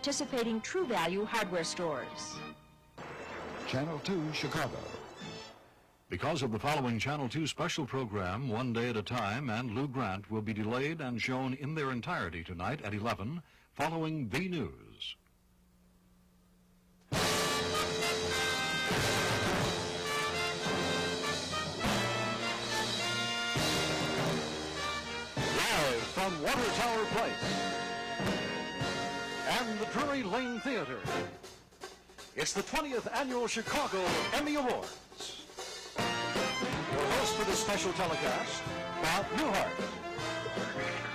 participating True Value hardware stores. Channel 2, Chicago. Because of the following Channel 2 special program, One Day at a Time and Lou Grant will be delayed and shown in their entirety tonight at 11, following the news. Live from Water Tower Place and the Drury Lane Theater, it's the 20th Annual Chicago Emmy Awards. Your host for this special telecast, Bob Newhart,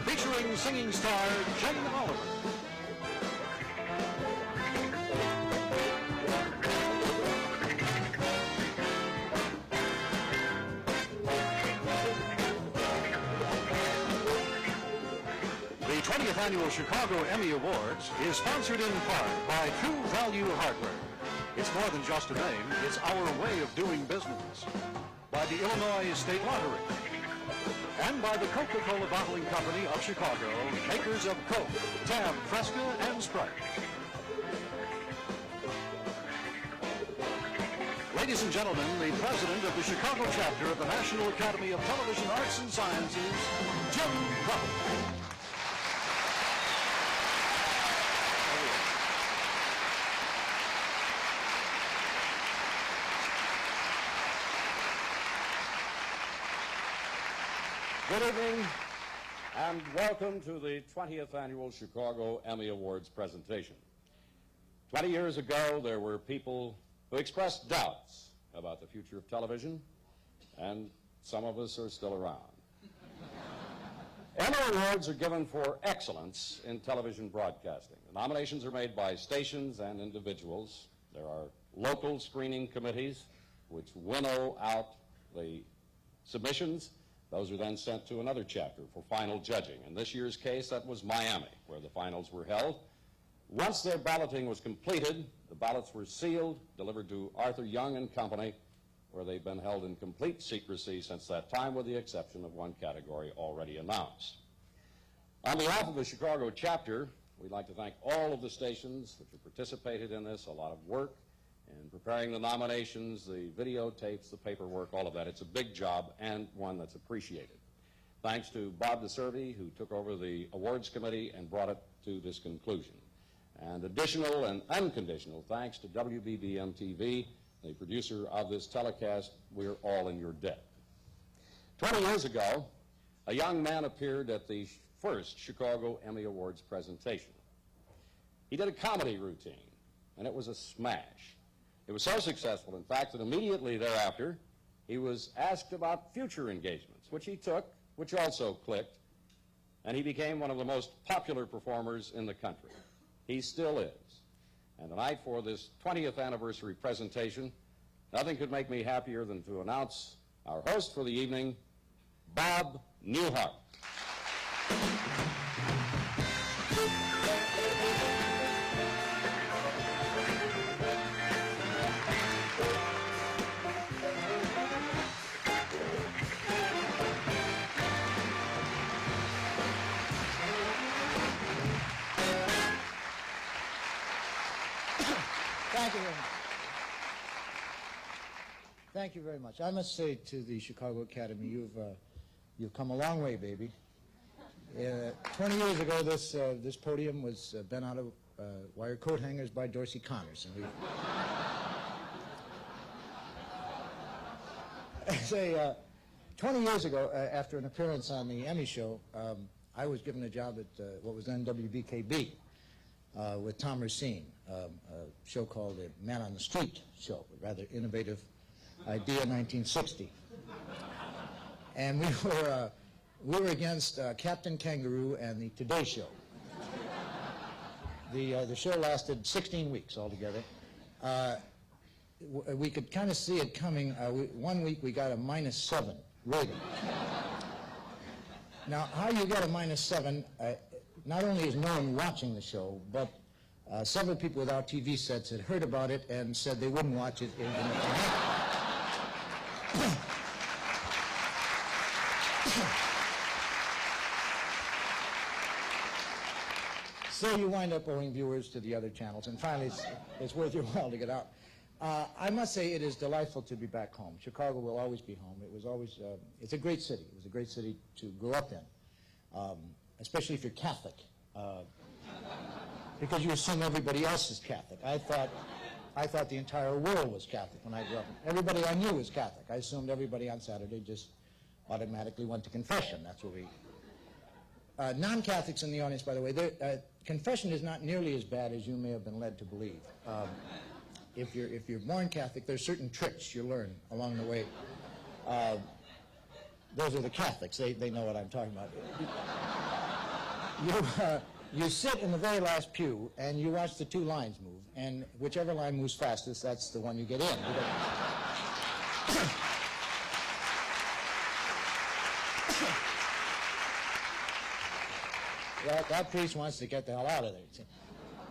featuring singing star Jane Oliver. The 20th Annual Chicago Emmy Awards is sponsored in part by True Value Hardware. It's more than just a name, it's our way of doing business. By the Illinois State Lottery. And by the Coca-Cola Bottling Company of Chicago, makers of Coke, Tab, Fresca, and Sprite. Ladies and gentlemen, the president of the Chicago chapter of the National Academy of Television Arts and Sciences, Jim Crow. Good evening, and welcome to the 20th Annual Chicago Emmy Awards presentation. 20 years ago, there were people who expressed doubts about the future of television, and some of us are still around. Emmy Awards are given for excellence in television broadcasting. The nominations are made by stations and individuals. There are local screening committees which winnow out the submissions. Those are then sent to another chapter for final judging. In this year's case, that was Miami, where the finals were held. Once their balloting was completed, the ballots were sealed, delivered to Arthur Young and Company, where they've been held in complete secrecy since that time, with the exception of one category already announced. On behalf of the Chicago chapter, we'd like to thank all of the stations that have participated in this, a lot of work in preparing the nominations, the videotapes, the paperwork, all of that. It's a big job and one that's appreciated. Thanks to Bob DeServi, who took over the awards committee and brought it to this conclusion. And additional and unconditional thanks to WBBM-TV, the producer of this telecast. We're all in your debt. 20 years ago, a young man appeared at the first Chicago Emmy Awards presentation. He did a comedy routine, and it was a smash. It was so successful, in fact, that immediately thereafter, he was asked about future engagements, which he took, which also clicked, and he became one of the most popular performers in the country. He still is. And tonight, for this 20th anniversary presentation, nothing could make me happier than to announce our host for the evening, Bob Newhart. Thank you very much. Thank you very much. I must say to the Chicago Academy, you've come a long way, baby. 20 years ago, this podium was bent out of wire coat hangers by Dorsey Connors, and we. 20 years ago, after an appearance on the Emmy show, I was given a job at what was then WBKB. With Tom Racine, a show called the Man on the Street show, a rather innovative idea in 1960. And we were against Captain Kangaroo and the Today Show. The show lasted 16 weeks altogether. We could kind of see it coming. One week we got a -7 rating. Now, how you get a -7, not only is no one watching the show, but several people with our TV sets had heard about it and said they wouldn't watch it even if they had. So you wind up owing viewers to the other channels, and finally it's worth your while to get out. I must say it is delightful to be back home. Chicago will always be home. It was always, it's a great city. It was a great city to grow up in, especially if you're Catholic, because you assume everybody else is Catholic. I thought the entire world was Catholic when I grew up. Everybody I knew was Catholic. I assumed everybody on Saturday just automatically went to confession. That's what we... non-Catholics in the audience, by the way, confession is not nearly as bad as you may have been led to believe. If you're born Catholic, there's certain tricks you learn along the way. Those are the Catholics. They know what I'm talking about. You sit in the very last pew, and you watch the two lines move, and whichever line moves fastest, that's the one you get in. That priest wants to get the hell out of there.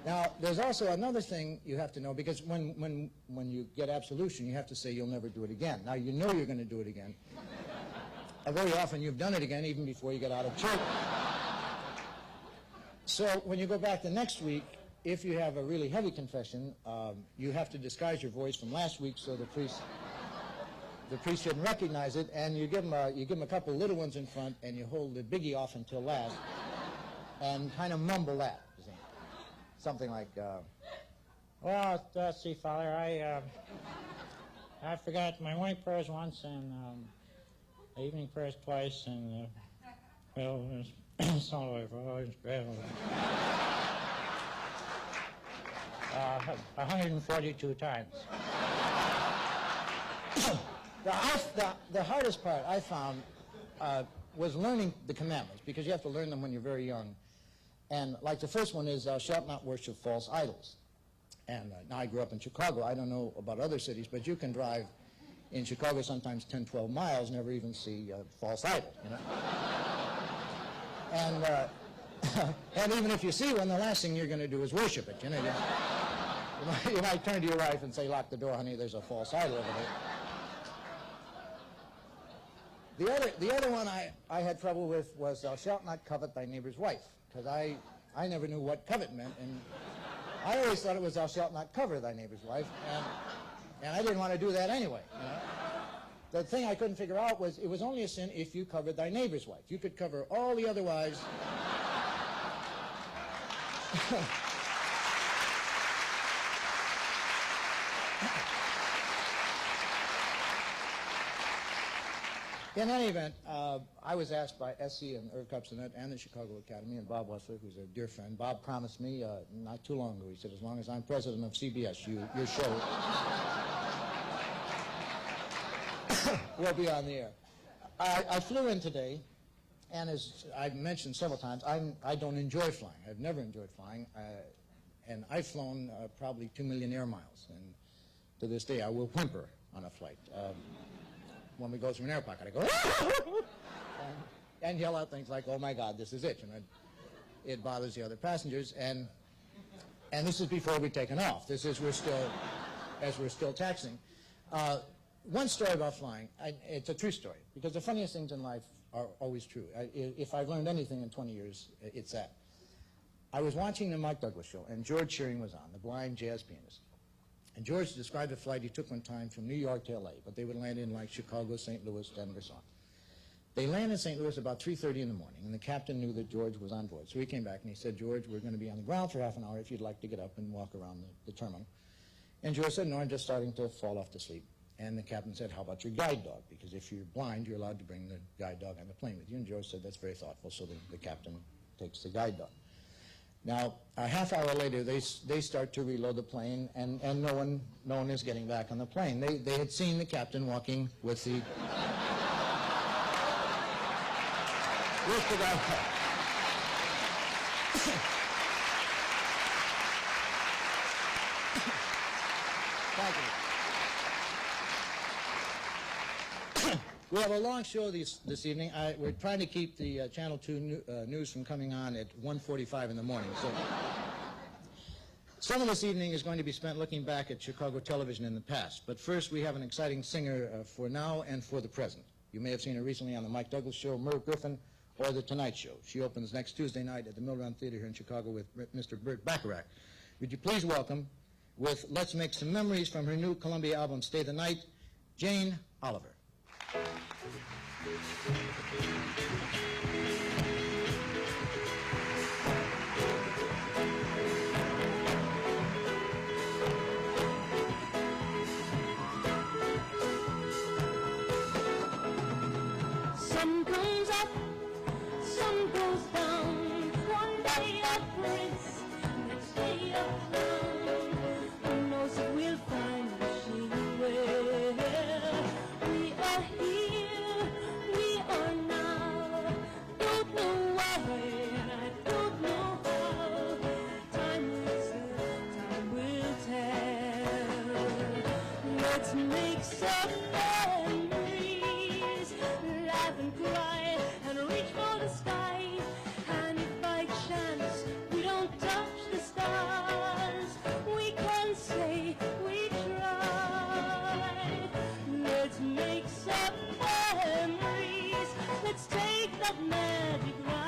Now, there's also another thing you have to know, because when you get absolution, you have to say you'll never do it again. Now, you know you're going to do it again. Very often you've done it again even before you get out of church. So when you go back the next week, if you have a really heavy confession, you have to disguise your voice from last week so the priest shouldn't recognize it, and you give him a couple little ones in front, and you hold the biggie off until last, and kind of mumble that. Something like, well, see, Father, I forgot my morning prayers once and evening prayers twice, and well, it's all over. 142 times. The hardest part I found was learning the commandments, because you have to learn them when you're very young. And like the first one is, thou shalt not worship false idols. And now I grew up in Chicago. I don't know about other cities, but you can drive in Chicago sometimes 10, 12 miles, never even see a false idol, you know. And even if you see one, the last thing you're going to do is worship it, you know. You might turn to your wife and say, lock the door, honey, there's a false idol over there. The other one I had trouble with was, thou shalt not covet thy neighbor's wife. Because I never knew what covet meant, and I always thought it was thou shalt not cover thy neighbor's wife, and I didn't want to do that anyway. You know? The thing I couldn't figure out was it was only a sin if you covered thy neighbor's wife. You could cover all the other wives. In any event, I was asked by Essie and Irv Kupcinet and the Chicago Academy, and Bob Wessler, who's a dear friend. Bob promised me not too long ago, he said, as long as I'm president of CBS, your show will be on the air. I flew in today, and as I've mentioned several times, I don't enjoy flying. I've never enjoyed flying, and I've flown probably 2 million air miles, and to this day I will whimper on a flight. When we go through an air pocket, I go, and yell out things like, oh my God, this is it. And it bothers the other passengers, and this is before we've taken off. This is we're still taxiing. One story about flying, it's a true story, because the funniest things in life are always true. If I've learned anything in 20 years, it's that. I was watching the Mike Douglas show, and George Shearing was on, the blind jazz pianist. And George described a flight he took one time from New York to L.A., but they would land in like Chicago, St. Louis, Denver, so on. They landed in St. Louis about 3:30 in the morning, and the captain knew that George was on board. So he came back and he said, George, we're going to be on the ground for half an hour if you'd like to get up and walk around the terminal. And George said, no, I'm just starting to fall off to sleep. And the captain said, how about your guide dog? Because if you're blind, you're allowed to bring the guide dog on the plane with you. And George said, that's very thoughtful. So the captain takes the guide dog. Now, a half hour later, they start to reload the plane, and no one is getting back on the plane. They had seen the captain walking with the guy. Thank you. We have a long show this evening. We're trying to keep the Channel 2 news from coming on at 1:45 in the morning. So some of this evening is going to be spent looking back at Chicago television in the past. But first, we have an exciting singer for now and for the present. You may have seen her recently on the Mike Douglas show, Merv Griffin, or The Tonight Show. She opens next Tuesday night at the Mill Run Theater here in Chicago with Mr. Burt Bacharach. Would you please welcome, with Let's Make Some Memories from her new Columbia album, Stay the Night, Jane Oliver. Sun goes up, sun goes down. One day a prince, next day a clown. Who knows if we'll find where we are here, we are now. Don't know why and I don't know how. Time will tell. Let's make some memories, laugh and cry and reach for the sky. And if by chance we don't touch the stars, we can say we tried. Let's make some memories. Let's take that magic ride.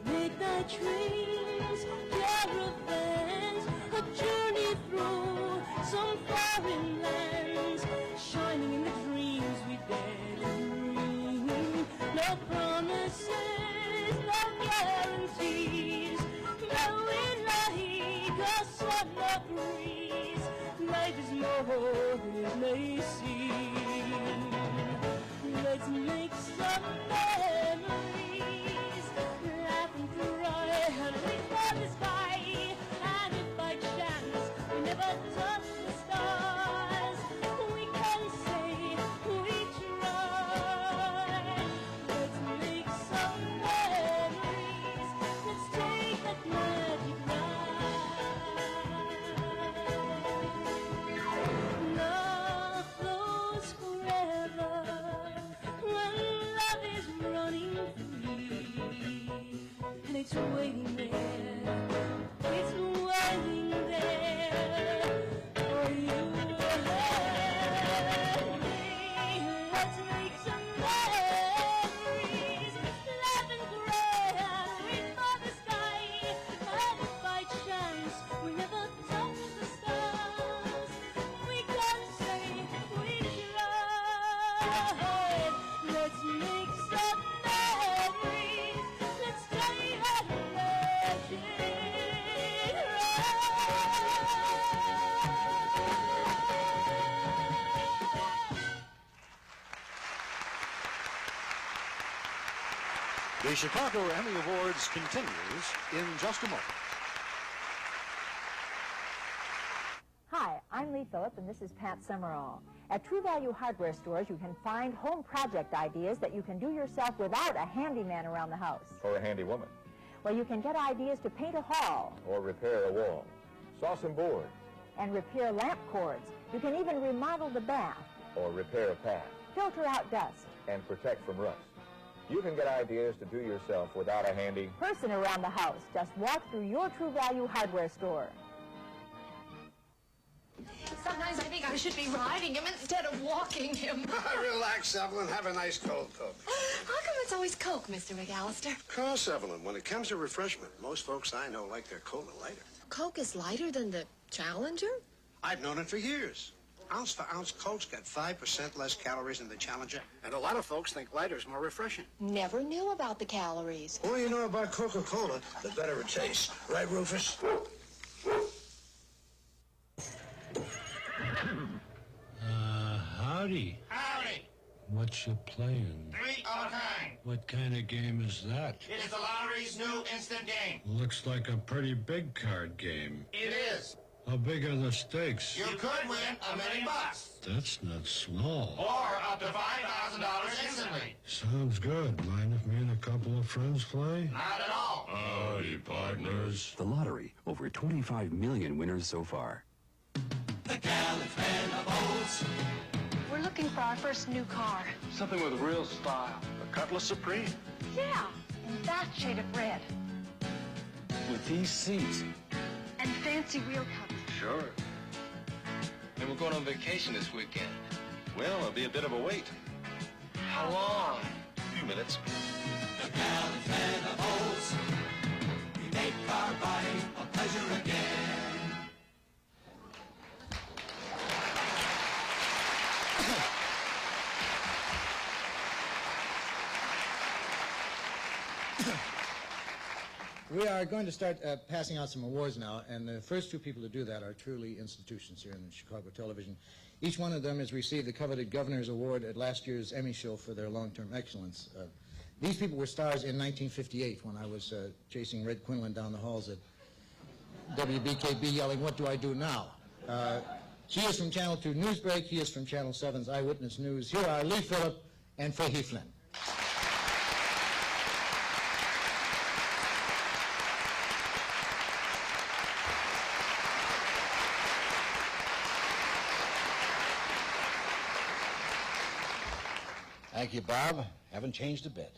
Make the dreams caravans, a journey through some foreign lands, shining in the dreams we dare to dream. No promises, no guarantees, but we like a summer breeze. Life is more than it may seem. Let's make some memories, laugh and cry and reach for the sky. And if by chance we never touch the stars, we can say we tried. Let's make some memories. Let's take that magic ride. Love flows forever when love is running free, and it's waiting there. It's waiting there for you and me. Let's make some memories, laugh and cry and reach for the sky. And if by chance we never touch the stars, we can say we tried. Let's make some memories. Let's stay at magic ride. The Chicago Emmy Awards continues in just a moment. Hi, I'm Lee Phillip, and this is Pat Summerall. At True Value Hardware stores, you can find home project ideas that you can do yourself without a handyman around the house. Or a handy woman. Well, you can get ideas to paint a hall Or repair a wall. Saw some board. and repair lamp cords. You can even remodel the bath, Or repair a path. filter out dust. And protect from rust. You can get ideas to do yourself without a handy... Person around the house. Just walk through your True Value Hardware store. Sometimes I think I should be riding him instead of walking him. Relax, Evelyn. Have a nice cold Coke. How come it's always Coke, Mr. McAllister? Of course, Evelyn. When it comes to refreshment, most folks I know like their Cola lighter. Coke is lighter than the Challenger? I've known it for years. Ounce for ounce, Coke's got 5% less calories than the Challenger, and a lot of folks think lighter's more refreshing. Never knew about the calories. The more you know about Coca-Cola, the better it tastes. Right, Rufus? Howdy. Howdy. What you playing? 3 of a kind. What kind of game is that? It is the lottery's new instant game. Looks like a pretty big card game. It is. How big are the stakes? You could win $1 million. That's not small. Or up to $5,000 instantly. Sounds good. Mind if me and a couple of friends play? Not at all. Howdy, partners. The lottery, over 25 million winners so far. The gallant men of O's. We're looking for our first new car. Something with real style. The Cutlass Supreme. Yeah, in that shade of red. With these seats. And fancy wheel covers. Sure. And we're going on vacation this weekend. Well, it'll be a bit of a wait. How long? A few minutes. The gallant men of Olds, we make our body a pleasure again. We are going to start passing out some awards now, and the first two people to do that are truly institutions here in Chicago television. Each one of them has received the coveted Governor's Award at last year's Emmy show for their long-term excellence. These people were stars in 1958 when I was chasing Red Quinlan down the halls at WBKB yelling, "What do I do now?" She is from Channel 2 Newsbreak. He is from Channel 7's Eyewitness News. Here are Lee Phillip and Fahey Flynn. Thank you, Bob. Haven't changed a bit.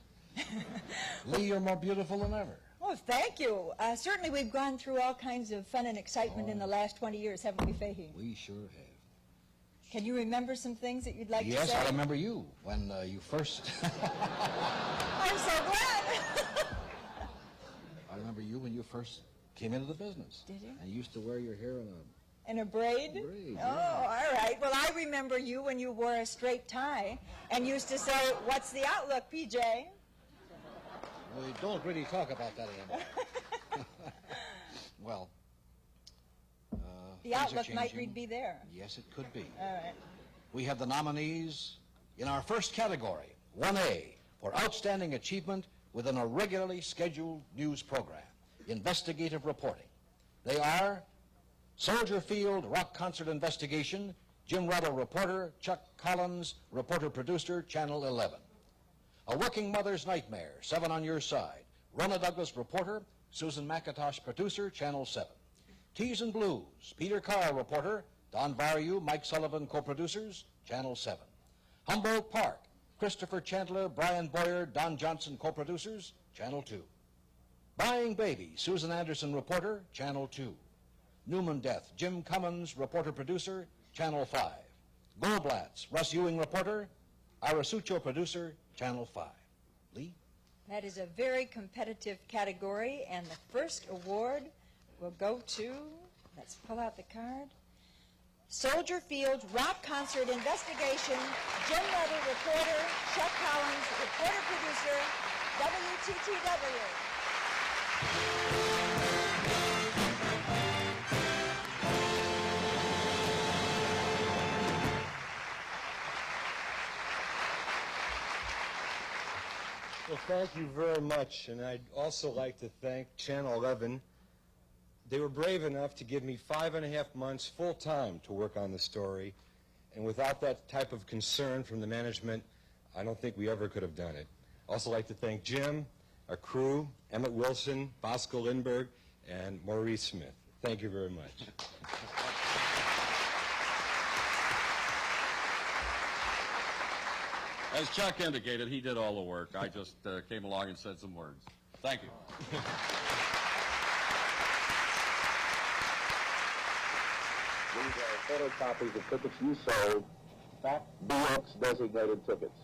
Lee, you're more beautiful than ever. Oh, thank you. Certainly we've gone through all kinds of fun and excitement in the last 20 years, haven't we, Fahey? We sure have. Can you remember some things that you'd like to say? Yes, I remember you when you first... I'm so glad. I remember you when you first came into the business. Did you? And you used to wear your hair in a braid? Braid, oh, yeah. All right. Well, I remember you when you wore a straight tie and used to say, "What's the outlook, PJ?" We don't really talk about that anymore. Well, the outlook might be there. Yes, it could be. All right. We have the nominees in our first category, 1A, for outstanding achievement within a regularly scheduled news program, investigative reporting. They are Soldier Field Rock Concert Investigation, Jim Ruddle, reporter, Chuck Collins, reporter-producer, Channel 11. A Working Mother's Nightmare, 7 on Your Side, Rona Douglas, reporter, Susan McIntosh, producer, Channel 7. Teas and Blues, Peter Carr, reporter, Don Barriou, Mike Sullivan, co-producers, Channel 7. Humboldt Park, Christopher Chandler, Brian Boyer, Don Johnson, co-producers, Channel 2. Buying Baby, Susan Anderson, reporter, Channel 2. Newman Death, Jim Cummins, reporter-producer, Channel 5. Goldblatz, Russ Ewing, reporter, Arasucho, producer, Channel 5. Lee? That is a very competitive category, and the first award will go to, let's pull out the card, Soldier Field Rock Concert Investigation, Jim Ruddle, reporter, Chuck Collins, reporter-producer, WTTW. Well, thank you very much, and I'd also like to thank Channel 11. They were brave enough to give me 5.5 months full-time to work on the story, and without that type of concern from the management, I don't think we ever could have done it. I'd also like to thank Jim, our crew, Emmett Wilson, Bosco Lindbergh, and Maurice Smith. Thank you very much. As Chuck indicated, he did all the work. I just came along and said some words. Thank you. These are photocopies of tickets you sold, fact BX designated tickets.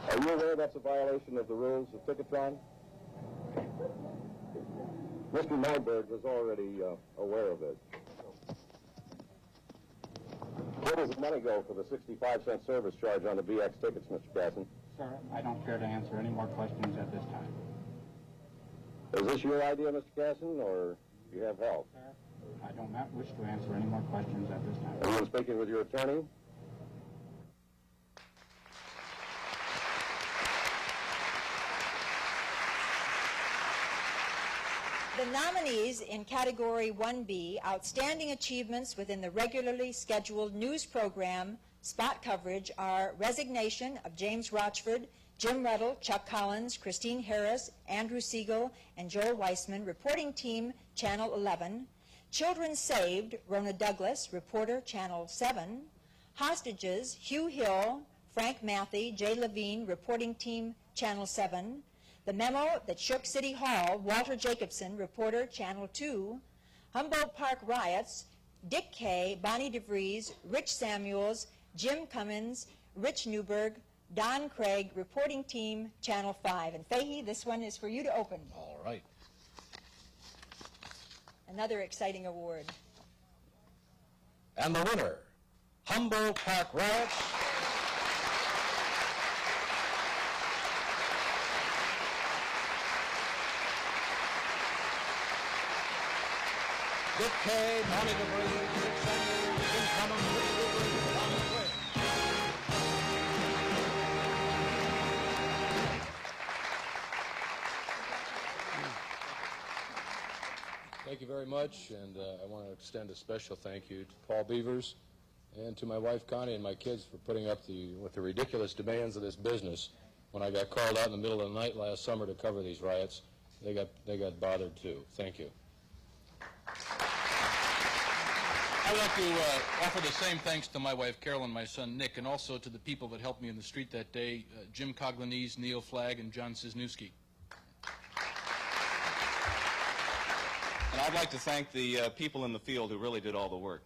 Are you aware that's a violation of the rules of Ticketron? Mr. Nyberg was already aware of this. Where does the money go for the 65-cent service charge on the BX tickets, Mr. Casson? Sir, I don't care to answer any more questions at this time. Is this your idea, Mr. Casson, or do you have help? Sir, I do not wish to answer any more questions at this time. Are you speaking with your attorney? The nominees in Category 1B, Outstanding Achievements within the Regularly Scheduled News Program Spot Coverage, are Resignation of James Rochford, Jim Ruddle, Chuck Collins, Christine Harris, Andrew Siegel, and Joel Weissman, Reporting Team, Channel 11, Children Saved, Rona Douglas, Reporter, Channel 7, Hostages, Hugh Hill, Frank Matthey, Jay Levine, Reporting Team, Channel 7, The Memo That Shook City Hall, Walter Jacobson, reporter, Channel 2. Humboldt Park Riots, Dick Kay, Bonnie DeVries, Rich Samuels, Jim Cummins, Rich Newberg, Don Craig, Reporting Team, Channel 5. And Fahey, this one is for you to open. All right. Another exciting award. And the winner, Humboldt Park Riots. Dick Kay, Molly DeBree, Dick Samuels, Jim Cummins, Ricky Rupert, Don Craig. Thank you very much, and I want to extend a special thank you to Paul Beavers and to my wife Connie and my kids for putting up with the ridiculous demands of this business. When I got called out in the middle of the night last summer to cover these riots, they got bothered too. Thank you. I'd like to offer the same thanks to my wife Carol and my son Nick, and also to the people that helped me in the street that day, Jim Coglanese, Neil Flagg, and John Cisniewski. And I'd like to thank the people in the field who really did all the work.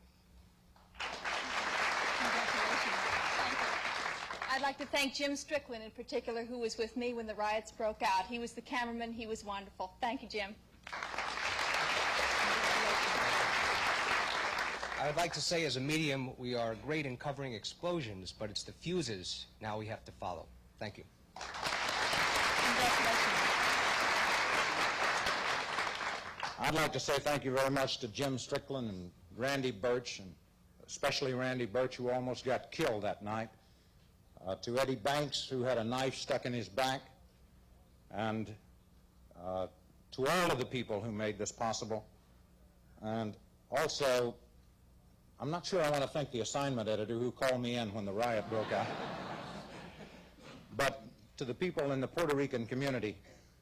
I'd like to thank Jim Strickland in particular, who was with me when the riots broke out. He was the cameraman. He was wonderful. Thank you, Jim. I'd like to say, as a medium, we are great in covering explosions, but it's the fuses now we have to follow. Thank you. I'd like to say thank you very much to Jim Strickland and Randy Birch, and especially Randy Birch, who almost got killed that night, to Eddie Banks, who had a knife stuck in his back, and to all of the people who made this possible. And also, I'm not sure I want to thank the assignment editor who called me in when the riot broke out. But to the people in the Puerto Rican community,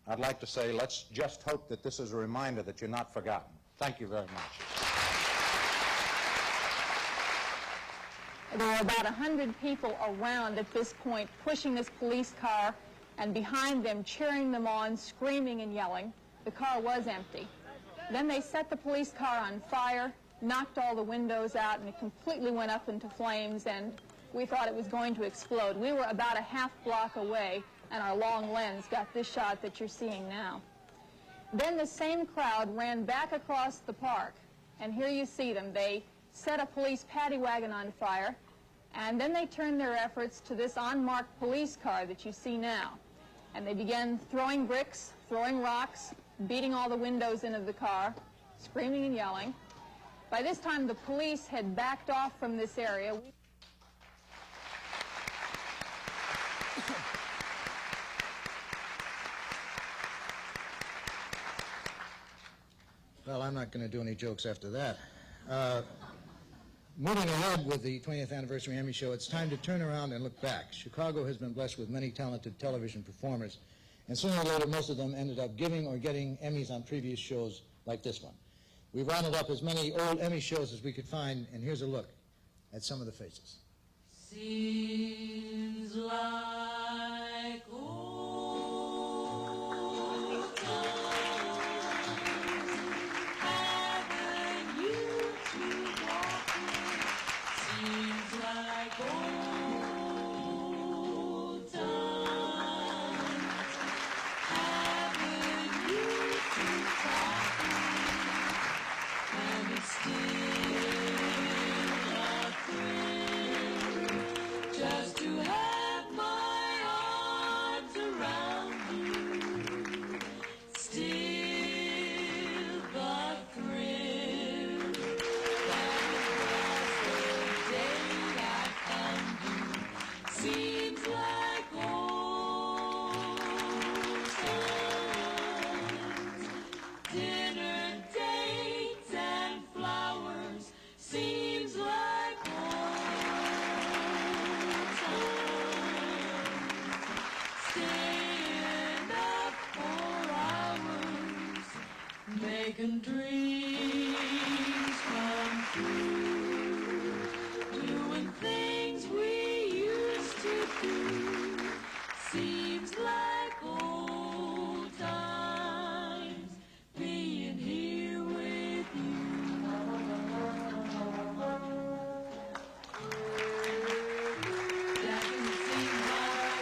I'd like to say, let's just hope that this is a reminder that you're not forgotten. Thank you very much. There were about 100 people around at this point pushing this police car, and behind them cheering them on, screaming and yelling. The car was empty. Then they set the police car on fire, knocked all the windows out, and it completely went up into flames, and we thought it was going to explode. We were about a half block away, and our long lens got this shot that you're seeing now. Then the same crowd ran back across the park, and here you see them. They set a police paddy wagon on fire, and then they turned their efforts to this unmarked police car that you see now. And they began throwing bricks, throwing rocks, beating all the windows into the car, screaming and yelling. By this time, the police had backed off from this area. Well, I'm not going to do any jokes after that. Moving ahead with the 20th anniversary Emmy show, it's time to turn around and look back. Chicago has been blessed with many talented television performers, and sooner or later, most of them ended up giving or getting Emmys on previous shows like this one. We've rounded up as many old Emmy shows as we could find, and here's a look at some of the faces. Seems like old times, haven't you two walking? Seems like old times, haven't you two talking? And it's still a thrill just to have my arms around you. Still the thrill that it was the day I found you. Seems like old times. Dinner dates and flowers. Seems like old times. Staying up for hours, making dreams come true, doing things we used to do. Seems like old times, being here with you. I can see my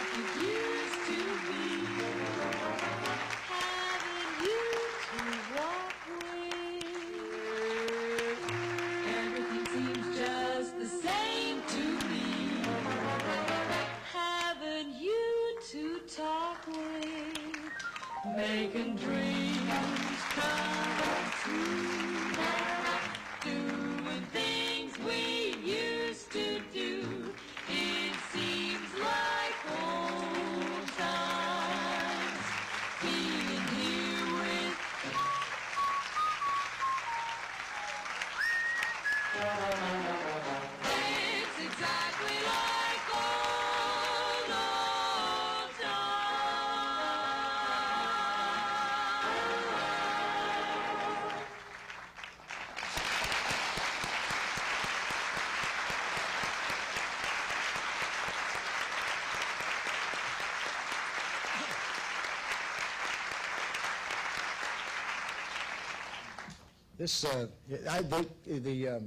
dreams come true. Doing things we used to do. It seems like old times. Being here with it's exactly like old times. This, the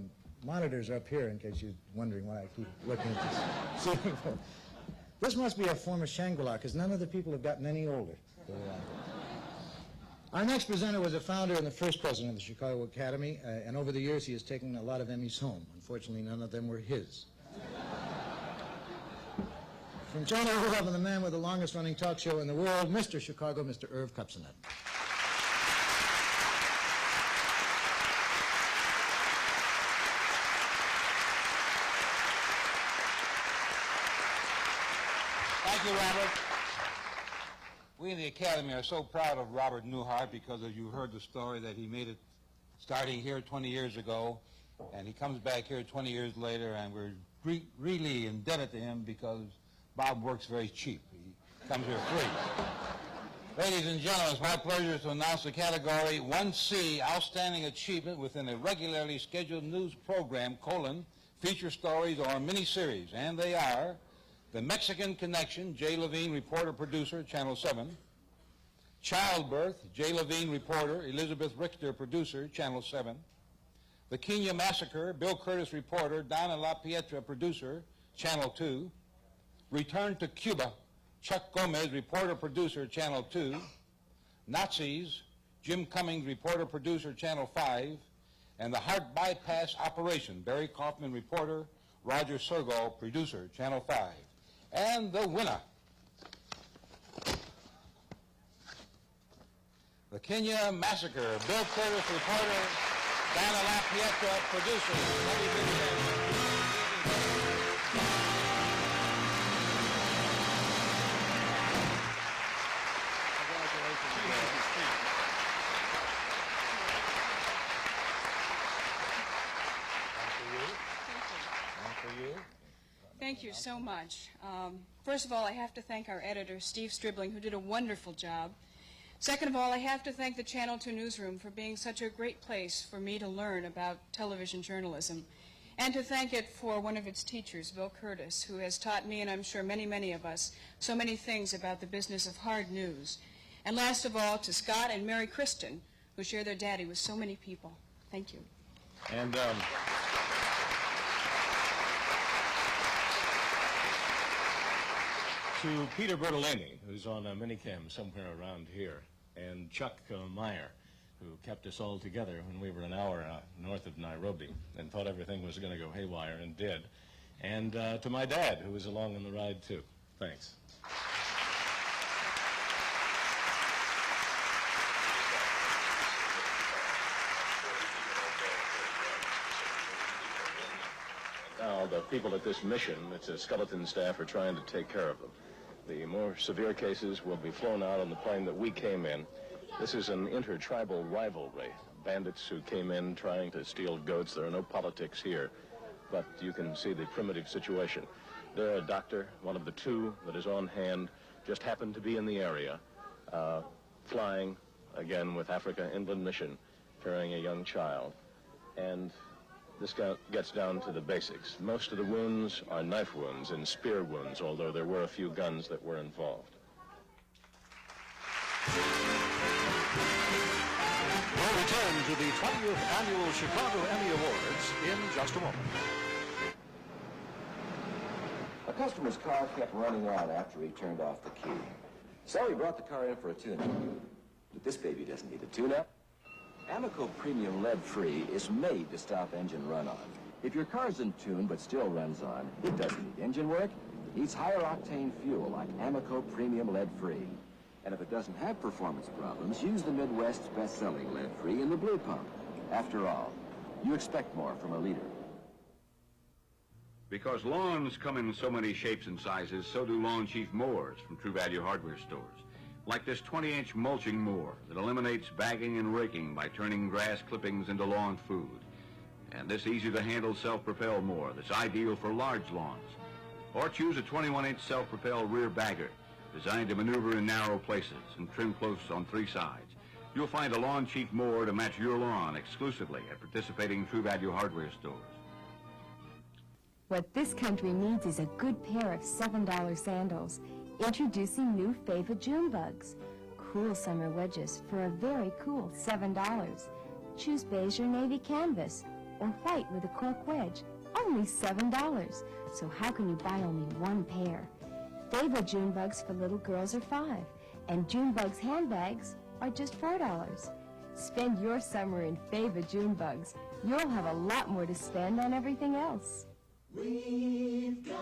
monitors are up here in case you're wondering why I keep looking at this ceiling. This must be a former Shangri-La because none of the people have gotten any older. Our next presenter was a founder and the first president of the Chicago Academy, and over the years he has taken a lot of Emmys home. Unfortunately, none of them were his. From Channel 11, the man with the longest running talk show in the world, Mr. Chicago, Mr. Irv Kupcinet. Thank you, Robert. We in the Academy are so proud of Robert Newhart because, as you heard the story, that he made it starting here 20 years ago, and he comes back here 20 years later, and we're really indebted to him because Bob works very cheap. He comes here free. Ladies and gentlemen, it's my pleasure to announce the category 1C, Outstanding Achievement within a regularly scheduled news program, feature stories or miniseries, and they are The Mexican Connection, Jay Levine, reporter, producer, Channel 7. Childbirth, Jay Levine, reporter, Elizabeth Richter, producer, Channel 7. The Kenya Massacre, Bill Curtis, reporter, Donna La Pietra, producer, Channel 2. Return to Cuba, Chuck Gomez, reporter, producer, Channel 2. Nazis, Jim Cummings, reporter, producer, Channel 5. And The Heart Bypass Operation, Barry Kaufman, reporter, Roger Sergol, producer, Channel 5. And the winner, The Kenya Massacre, Bill Curtis, reporter, Donna La Pietra, producer. Thank you so much. First of all, I have to thank our editor, Steve Stribling, who did a wonderful job. Second of all, I have to thank the Channel 2 newsroom for being such a great place for me to learn about television journalism, and to thank it for one of its teachers, Bill Curtis, who has taught me, and I'm sure many, many of us, so many things about the business of hard news. And last of all, to Scott and Mary Kristen, who share their daddy with so many people. Thank you. And to Peter Bertolini, who's on a minicam somewhere around here, and Chuck Meyer, who kept us all together when we were an hour north of Nairobi and thought everything was going to go haywire, and did. And to my dad, who was along on the ride, too. Thanks. Now, the people at this mission, it's a skeleton staff, are trying to take care of them. The more severe cases will be flown out on the plane that we came in. This is an intertribal rivalry. Bandits who came in trying to steal goats. There are no politics here, but you can see the primitive situation. There, a doctor, one of the two that is on hand, just happened to be in the area, flying, again, with Africa Inland Mission, carrying a young child. And this gets down to the basics. Most of the wounds are knife wounds and spear wounds, although there were a few guns that were involved. We'll return to the 20th Annual Chicago Emmy Awards in just a moment. A customer's car kept running out after he turned off the key. So he brought the car in for a tune-up. But this baby doesn't need a tune-up. Amoco Premium Lead-Free is made to stop engine run-on. If your car's in tune but still runs on, it doesn't need engine work. It needs higher octane fuel like Amoco Premium Lead-Free. And if it doesn't have performance problems, use the Midwest's best-selling lead-free in the Blue Pump. After all, you expect more from a leader. Because lawns come in so many shapes and sizes, so do Lawn Chief mowers from True Value hardware stores. Like this 20-inch mulching mower that eliminates bagging and raking by turning grass clippings into lawn food. And this easy-to-handle self-propelled mower that's ideal for large lawns. Or choose a 21-inch self-propelled rear bagger designed to maneuver in narrow places and trim close on 3 sides. You'll find a Lawn Chief mower to match your lawn exclusively at participating True Value hardware stores. What this country needs is a good pair of $7 sandals. Introducing new Fava June Bugs. Cool summer wedges for a very cool $7. Choose beige or navy canvas or white with a cork wedge. Only $7. So how can you buy only one pair? Fava June Bugs for little girls are $5, and June Bugs handbags are just $4. Spend your summer in Fava June Bugs. You'll have a lot more to spend on everything else. We've got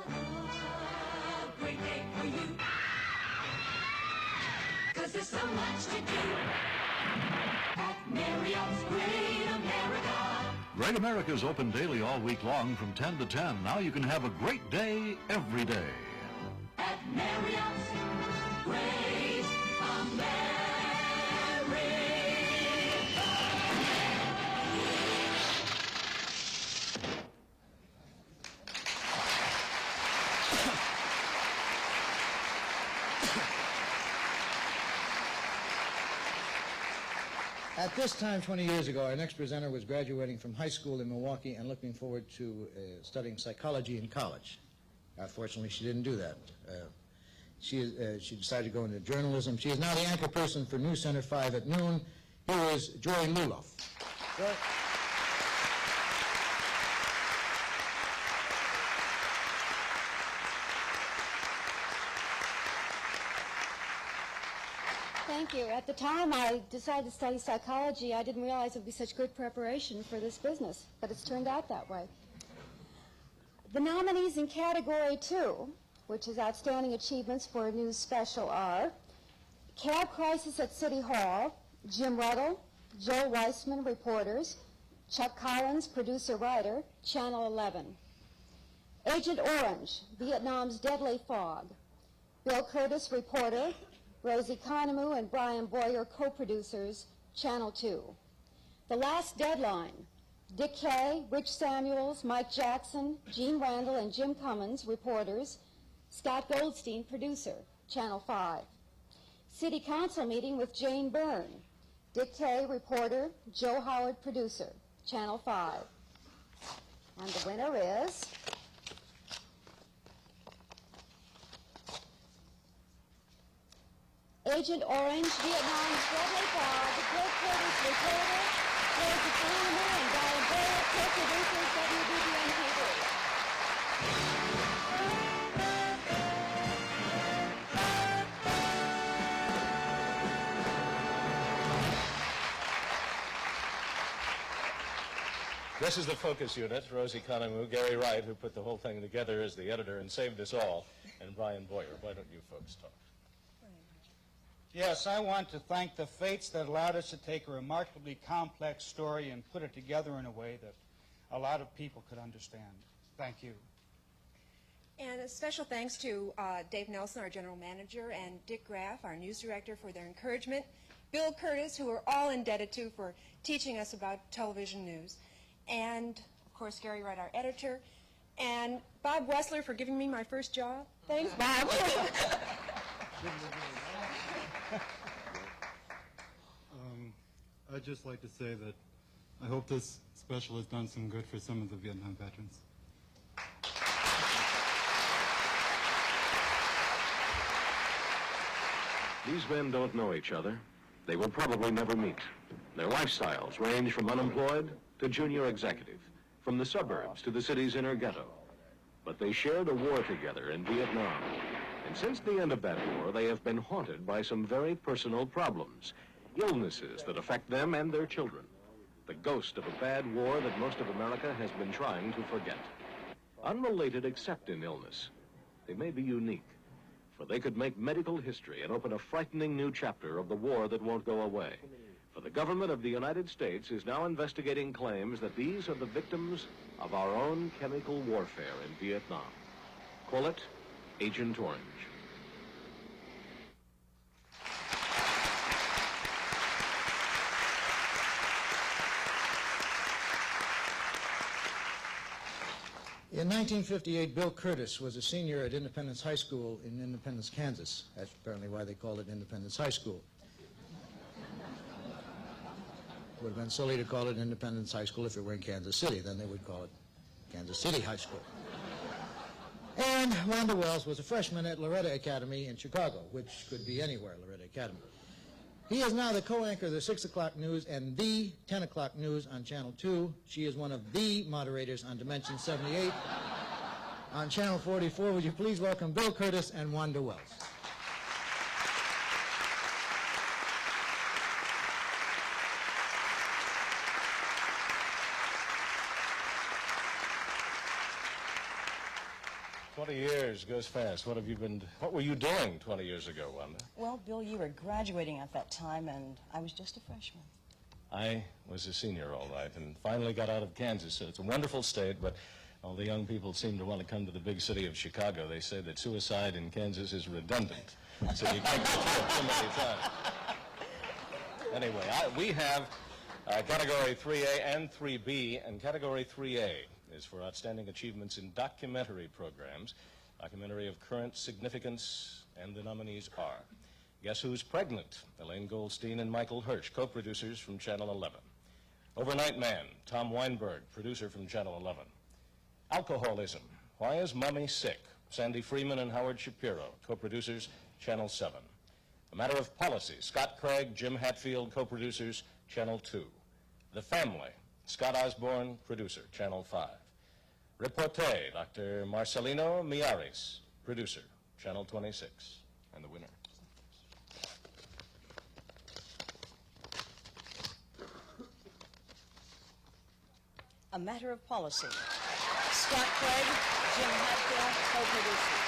a great day for you, 'cause there's so much to do at Marriott's Great America. Great America's open daily all week long from 10 to 10. Now you can have a great day every day. At Marriott's Great America. At this time, 20 years ago, our next presenter was graduating from high school in Milwaukee and looking forward to studying psychology in college. Fortunately, she didn't do that. She decided to go into journalism. She is now the anchor person for News Center 5 at noon. Here is Joy Luloff. Joy. Thank you. At the time I decided to study psychology, I didn't realize it would be such good preparation for this business, but it's turned out that way. The nominees in Category 2, which is Outstanding Achievements for a News Special, are Cab Crisis at City Hall, Jim Ruddle, Joel Weissman, reporters, Chuck Collins, producer-writer, Channel 11. Agent Orange, Vietnam's Deadly Fog, Bill Curtis, reporter, Rosie Conamu and Brian Boyer, co-producers, Channel 2. The Last Deadline, Dick Kay, Rich Samuels, Mike Jackson, Gene Randall, and Jim Cummins, reporters, Scott Goldstein, producer, Channel 5. City Council meeting with Jane Byrne, Dick Kay, reporter, Joe Howard, producer, Channel 5. And the winner is Agent Orange, Vietnam's Deadly Fog, Bill Curtis, reporter, Rosie Conamu, and Brian Boyer, co-producers, WBBM TV. This is the focus unit. Rosie Conamu, Gary Wright, who put the whole thing together as the editor and saved us all, and Brian Boyer. Why don't you folks talk? Yes, I want to thank the fates that allowed us to take a remarkably complex story and put it together in a way that a lot of people could understand. Thank you. And a special thanks to Dave Nelson, our general manager, and Dick Graff, our news director, for their encouragement, Bill Curtis, who we're all indebted to for teaching us about television news, and, of course, Gary Wright, our editor, and Bob Wessler for giving me my first job. Thanks, Bob. I'd just like to say that I hope this special has done some good for some of the Vietnam veterans. These men don't know each other. They will probably never meet. Their lifestyles range from unemployed to junior executive, from the suburbs to the city's inner ghetto. But they shared a war together in Vietnam. And since the end of that war, they have been haunted by some very personal problems, illnesses that affect them and their children. The ghost of a bad war that most of America has been trying to forget. Unrelated except in illness. They may be unique. for they could make medical history and open a frightening new chapter of the war that won't go away. For the government of the United States is now investigating claims that these are the victims of our own chemical warfare in Vietnam. Call it Agent Orange. In 1958, Bill Curtis was a senior at Independence High School in Independence, Kansas. That's apparently why they called it Independence High School. Would have been silly to call it Independence High School if it were in Kansas City. Then they would call it Kansas City High School. And Wanda Wells was a freshman at Loretta Academy in Chicago, which could be anywhere, Loretta Academy. He is now the co-anchor of the 6 o'clock news and the 10 o'clock news on Channel 2. She is one of the moderators on Dimension 78. On Channel 44, would you please welcome Bill Curtis and Wanda Wells. 20 years goes fast. What were you doing 20 years ago, Wanda? Well, Bill, you were graduating at that time, and I was just a freshman. I was a senior, all right, and finally got out of Kansas. It's a wonderful state, but all the young people seem to want to come to the big city of Chicago. They say that suicide in Kansas is redundant, so you can't get through it too many times. Anyway, we have Category 3A and 3B, and Category 3A is for outstanding achievements in documentary programs, documentary of current significance, and the nominees are Guess Who's Pregnant? Elaine Goldstein and Michael Hirsch, co-producers from Channel 11. Overnight Man, Tom Weinberg, producer from Channel 11. Alcoholism, Why Is Mommy Sick? Sandy Freeman and Howard Shapiro, co-producers, Channel 7. A Matter of Policy, Scott Craig, Jim Hatfield, co-producers, Channel 2. The Family, Scott Osborne, producer, Channel 5. Reporte, Dr. Marcelino Miaris, producer, Channel 26. And the winner. A Matter of Policy. Scott Craig, Jim Hatfield, co-producers.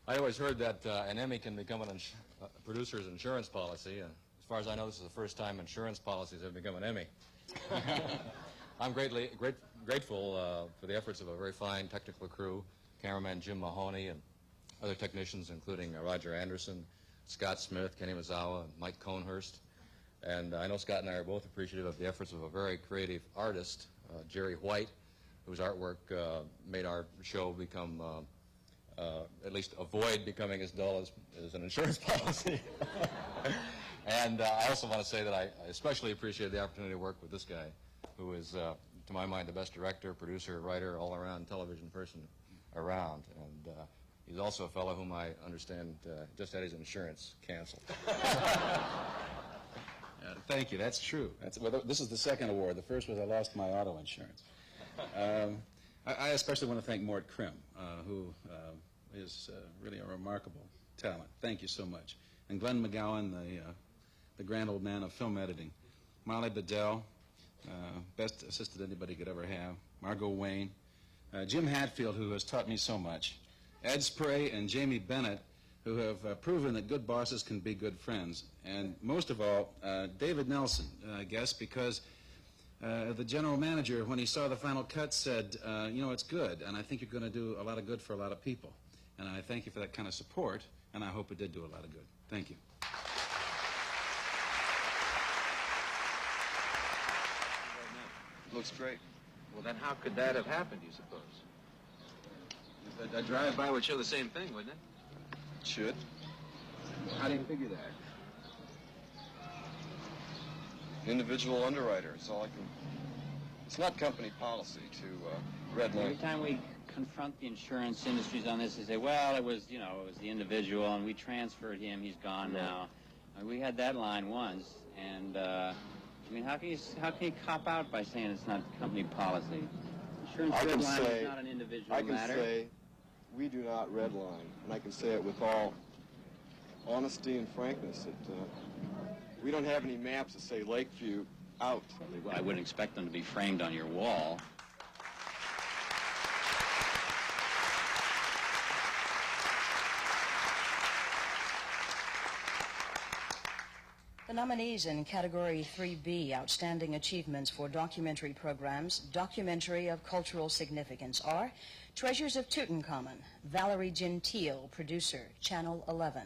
I always heard that an Emmy can become a producer's insurance policy. As far as I know, this is the first time insurance policies have become an Emmy. I'm grateful for the efforts of a very fine technical crew, cameraman Jim Mahoney and other technicians, including Roger Anderson, Scott Smith, Kenny Mazawa, and Mike Conehurst. And I know Scott and I are both appreciative of the efforts of a very creative artist, Jerry White, whose artwork made our show become at least avoid becoming as dull as an insurance policy. And I also want to say that I especially appreciate the opportunity to work with this guy, who is, to my mind, the best director, producer, writer, all-around television person around. And he's also a fellow whom I understand just had his insurance canceled. Thank you. That's true. Well, this is the second award. The first was I lost my auto insurance. I especially want to thank Mort Krim, who is really a remarkable talent. Thank you so much. And Glenn McGowan, the grand old man of film editing. Molly Bedell, best assistant anybody could ever have. Margot Wayne. Jim Hatfield, who has taught me so much. Ed Spray and Jamie Bennett, who have proven that good bosses can be good friends. And most of all, David Nelson, I guess, because the general manager, when he saw the final cut, said, you know, it's good, and I think you're going to do a lot of good for a lot of people. And I thank you for that kind of support, and I hope it did do a lot of good. Thank you. Looks great. Well, then how could that have happened, you suppose? A drive-by would show the same thing, wouldn't it? It should. How do you figure that? Individual underwriter, it's all I can... It's not company policy to redline. Every time we confront the insurance industries on this, they say, well, it was the individual, and we transferred him, he's gone now. We had that line once, and I mean, how can you cop out by saying it's not company policy? Insurance redlining is not an individual matter. we do not redline, and I can say it with all honesty and frankness that we don't have any maps that say Lakeview out. I wouldn't expect them to be framed on your wall. The nominees in Category 3B, Outstanding Achievements for Documentary Programs, Documentary of Cultural Significance, are Treasures of Tutankhamun, Valerie Gentile, producer, Channel 11.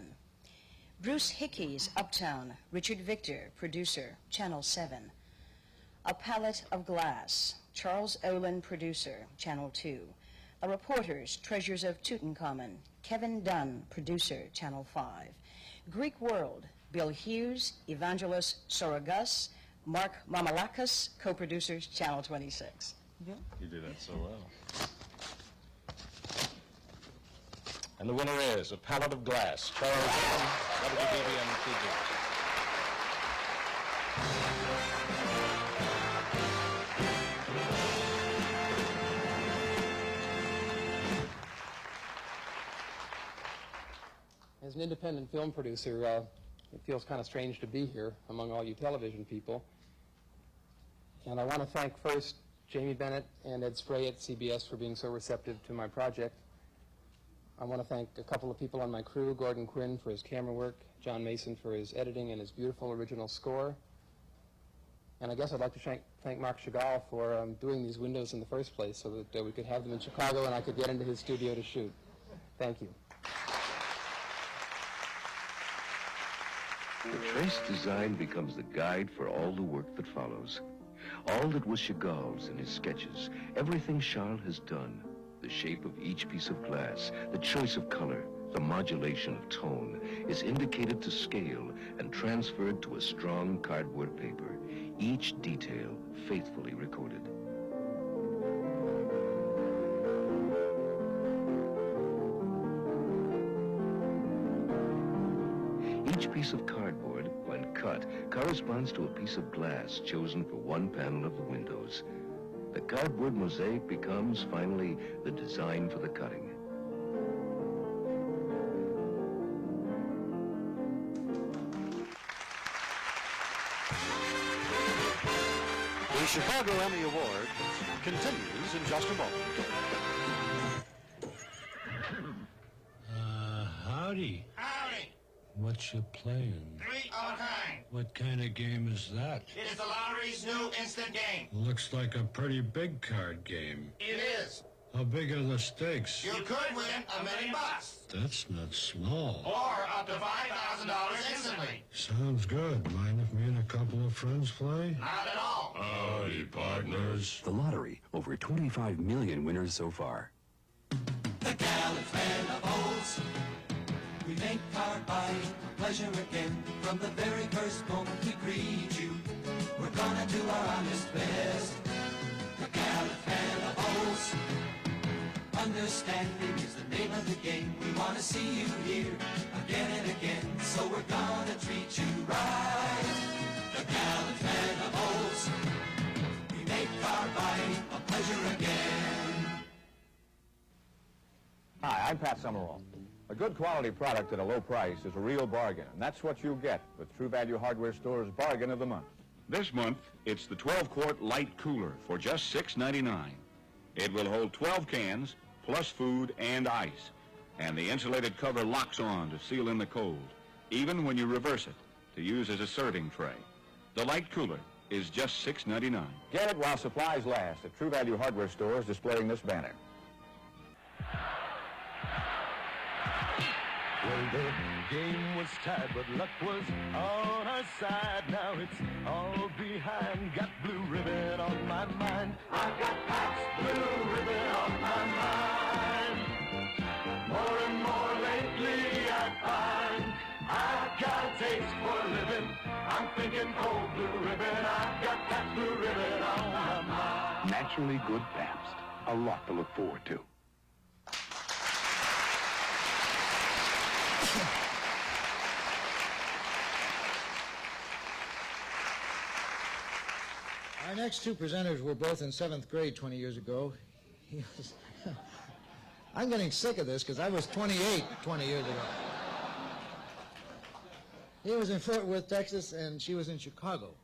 Bruce Hickey's Uptown, Richard Victor, producer, Channel 7. A Palette of Glass, Charles Olin, producer, Channel 2. The Reporters, Treasures of Tutankhamun, Kevin Dunn, producer, Channel 5. Greek World, Bill Hughes, Evangelos Sorogas, Mark Mamalakis, co-producers, Channel 26. You do that so well. And the winner is A Palette of Glass, Charles Olin, WDVM-TV. As an independent film producer, it feels kind of strange to be here among all you television people. And I want to thank first Jamie Bennett and Ed Spray at CBS for being so receptive to my project. I want to thank a couple of people on my crew, Gordon Quinn for his camera work, John Mason for his editing and his beautiful original score. And I guess I'd like to thank Mark Chagall for doing these windows in the first place so that we could have them in Chicago and I could get into his studio to shoot. Thank you. The trace design becomes the guide for all the work that follows. All that was Chagall's in his sketches, everything Charles has done, the shape of each piece of glass, the choice of color, the modulation of tone, is indicated to scale and transferred to a strong cardboard paper, each detail faithfully recorded. Each piece of cardboard, when cut, corresponds to a piece of glass chosen for one panel of the windows. The cardboard mosaic becomes, finally, the design for the cutting. The Chicago Emmy Award continues in just a moment. Howdy. Howdy. What you playing? 3 of a kind. What kind of game is that? It is the lottery's new instant game. Looks like a pretty big card game. It is. How big are the stakes? You could win $1 million. That's not small. Or up to $5,000 instantly. Sounds good. Mind if me and a couple of friends play? Not at all. Howdy, partners. The lottery, over 25 million winners so far. The gallant men of old, we make our body a pleasure again. From the very first moment we greet you, we're gonna do our honest best. The gallant men of old, understanding is the name of the game. We wanna see you here again and again, so we're gonna treat you right. The gallant men of old, we make our body a pleasure again. Hi, I'm Pat Summerall. A good quality product at a low price is a real bargain, and that's what you get with True Value Hardware Store's Bargain of the Month. This month, it's the 12-quart light cooler for just $6.99. It will hold 12 cans, plus food and ice. And the insulated cover locks on to seal in the cold, even when you reverse it, to use as a serving tray. The light cooler is just $6.99. Get it while supplies last at True Value Hardware Stores displaying this banner. Well, the game was tied, but luck was on our side. Now it's all behind. Got blue ribbon on my mind. I've got Pat's blue ribbon on my mind. More and more lately I find I've got a taste for living. I'm thinking cold blue ribbon. I've got that blue ribbon on my mind. Naturally good Pabst. A lot to look forward to. Our next two presenters were both in 7th grade 20 years ago. I'm getting sick of this because I was 28 20 years ago. He was in Fort Worth, Texas, and she was in Chicago.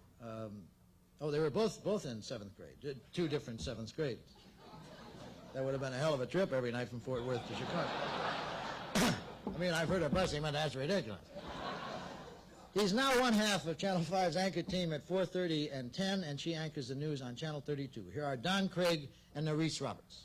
They were both in 7th grade, 2 different 7th grades. That would have been a hell of a trip every night from Fort Worth to Chicago. I mean, I've heard of busing, but that's ridiculous. He's now one half of Channel 5's anchor team at 4:30 and 10, and she anchors the news on Channel 32. Here are Don Craig and Nerese Roberts.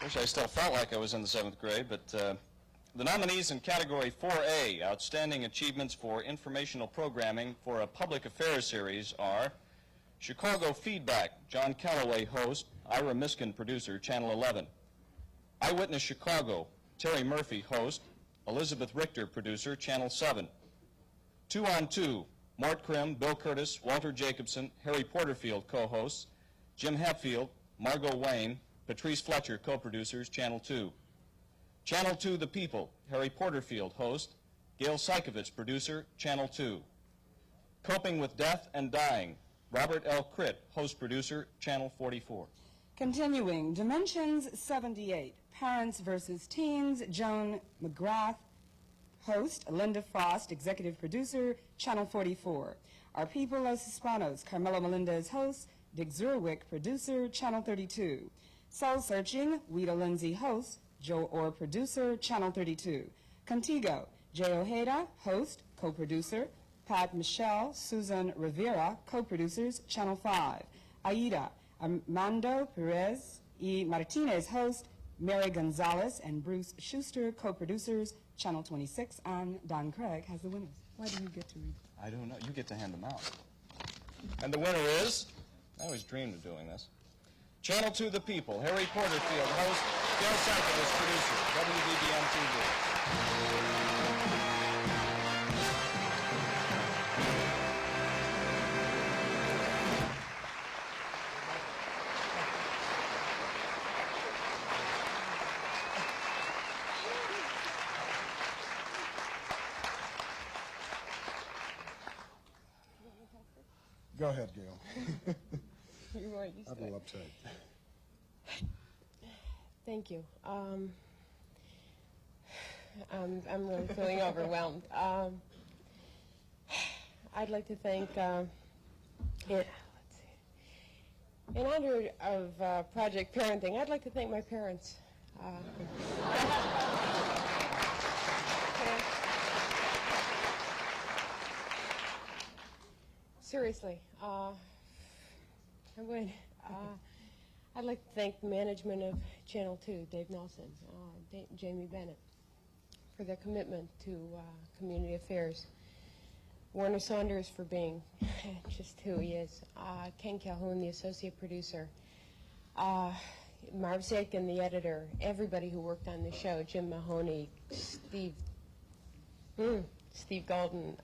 Wish I still felt like I was in the 7th grade, but the nominees in Category 4A, Outstanding Achievements for Informational Programming for a Public Affairs Series are Chicago Feedback, John Calloway, host, Ira Miskin, producer, Channel 11. Eyewitness Chicago, Terry Murphy, host, Elizabeth Richter, producer, Channel 7. 2 on 2, Mort Krim, Bill Curtis, Walter Jacobson, Harry Porterfield, co-hosts, Jim Hatfield, Margot Wayne, Patrice Fletcher, co-producers, Channel 2. Channel 2, The People, Harry Porterfield, host, Gail Sykovitz, producer, Channel 2. Coping with Death and Dying, Robert L. Critt, host-producer, Channel 44. Continuing, Dimensions 78, Parents versus Teens, Joan McGrath, host, Linda Frost, executive producer, Channel 44. Our People, Los Hispanos, Carmelo Melendez, host, Dick Zurwick, producer, Channel 32. Soul Searching, Wida Lindsay, host, Joe Orr, producer, Channel 32. Contigo, Jay Ojeda, host, co-producer, Pat Michelle, Susan Rivera, co-producers, Channel 5. Aida, Armando Perez E. Martinez, host, Mary Gonzalez and Bruce Schuster, co-producers, Channel 26, and Don Craig has the winners. Why do you get to read? I don't know. You get to hand them out. And the winner is, I always dreamed of doing this, Channel 2, The People, Harry Porterfield, host, Gail Sykovitz, producer, WVBM TV. Go ahead, Gail. You are used I'll to go it. upside. Thank you. I'm really feeling overwhelmed. I'd like to thank, let's see, in honor of Project Parenting, I'd like to thank my parents. Seriously, I'm going. I'd like to thank the management of Channel 2, Dave Nelson, Jamie Bennett, for their commitment to community affairs. Warner Saunders for being just who he is. Ken Calhoun, the associate producer. Marv Zakin, the editor. Everybody who worked on the show. Jim Mahoney, Steve Golden,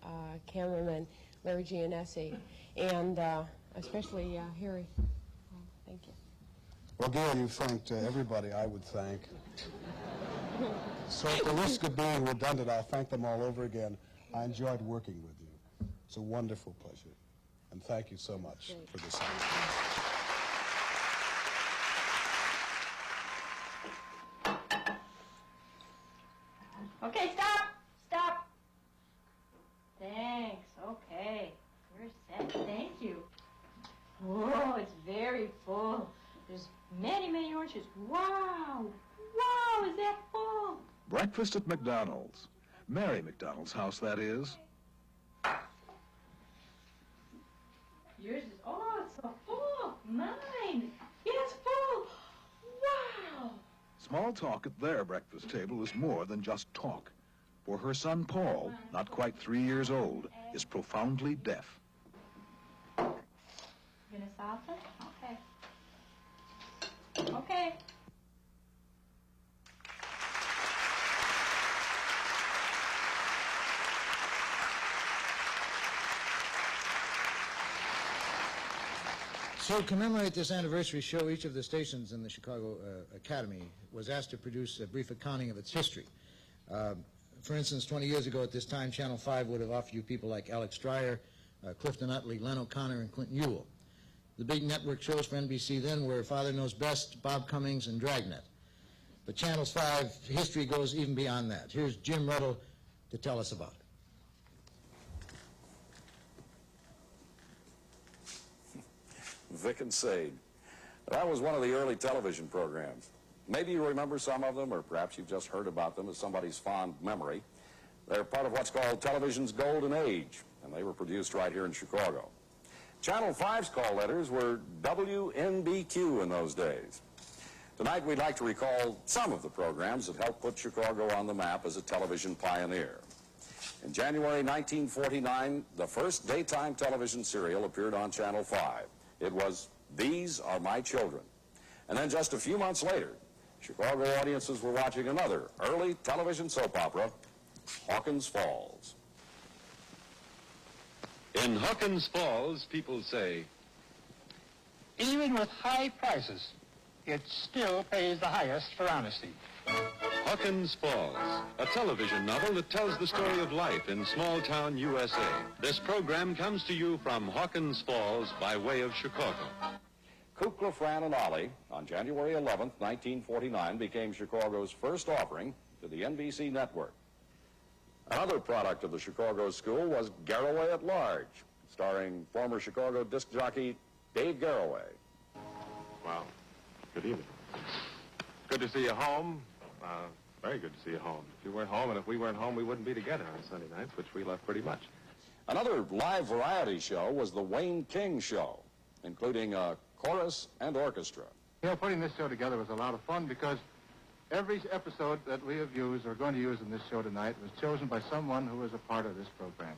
cameraman, Larry Giannessi, and especially Harry. Thank you. Well, Gail, you thanked everybody I would thank. So at the risk of being redundant, I'll thank them all over again. I enjoyed working with you. It's a wonderful pleasure. And thank you so much for this honor. Okay, stop! Stop! Thanks, okay. You're set, thank you. Whoa, it's very full. There's many, many oranges. Wow! Wow, is that full? Breakfast at McDonald's. Mary McDonald's house, that is. Yours is, oh, it's so full. Mine. It's full. Wow. Small talk at their breakfast table is more than just talk. For her son, Paul, not quite 3 years old, is profoundly deaf. You gonna soften? Okay. Okay. So to commemorate this anniversary show, each of the stations in the Chicago Academy was asked to produce a brief accounting of its history. For instance, 20 years ago at this time, Channel 5 would have offered you people like Alex Dreyer, Clifton Utley, Len O'Connor, and Clinton Ewell. The big network shows for NBC then were Father Knows Best, Bob Cummings, and Dragnet. But Channel 5 history goes even beyond that. Here's Jim Ruddle to tell us about it. Vic and Sade. That was one of the early television programs. Maybe you remember some of them, or perhaps you've just heard about them as somebody's fond memory. They're part of what's called television's golden age, and they were produced right here in Chicago. Channel 5's call letters were WNBQ in those days. Tonight we'd like to recall some of the programs that helped put Chicago on the map as a television pioneer. In January 1949, the first daytime television serial appeared on Channel 5. It was These Are My Children. And then just a few months later, Chicago audiences were watching another early television soap opera, Hawkins Falls. In Hawkins Falls, people say, even with high prices, it still pays the highest for honesty. Hawkins Falls, a television novel that tells the story of life in small-town USA. This program comes to you from Hawkins Falls by way of Chicago. Kukla, Fran, and Ollie, on January 11th, 1949, became Chicago's first offering to the NBC network. Another product of the Chicago school was Garraway at Large, starring former Chicago disc jockey Dave Garraway. Wow. Good evening. Good to see you home. Very good to see you home. If you weren't home, and if we weren't home, we wouldn't be together on Sunday nights, which we love pretty much. Another live variety show was the Wayne King Show, including a chorus and orchestra. You know, putting this show together was a lot of fun because every episode that we have used or are going to use in this show tonight was chosen by someone who was a part of this program.